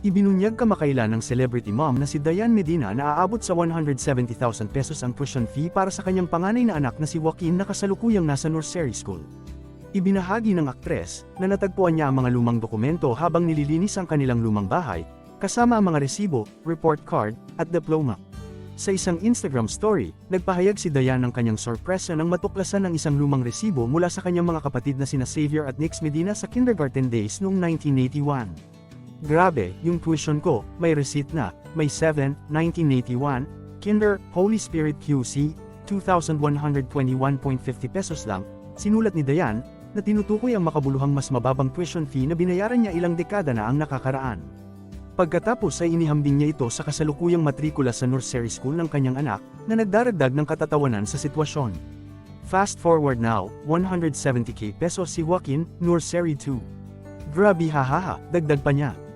Ibinunyag kamakailan ng celebrity mom na si Diane Medina na aabot sa 170,000 pesos ang tuition fee para sa kanyang panganay na anak na si Joaquin na kasalukuyang nasa nursery school. Ibinahagi ng aktres na natagpuan niya ang mga lumang dokumento habang nililinis ang kanilang lumang bahay, kasama ang mga resibo, report card, at diploma. Sa isang Instagram story, nagpahayag si Diane ng kanyang sorpresa nang matuklasan ng isang lumang resibo mula sa kanyang mga kapatid na sina Xavier at Nix Medina sa kindergarten days noong 1981. Grabe, yung tuition ko, may receipt na, may 7, 1981, Kinder, Holy Spirit QC, 2,121.50 pesos lang, sinulat ni Diane, na tinutukoy ang makabuluhang mas mababang tuition fee na binayaran niya ilang dekada na ang nakakaraan. Pagkatapos ay inihambing niya ito sa kasalukuyang matrikula sa nursery school ng kanyang anak, na nagdaragdag ng katatawanan sa sitwasyon. Fast forward now, 170k pesos si Joaquin, nursery 2. Grabe hahaha, dagdag pa niya.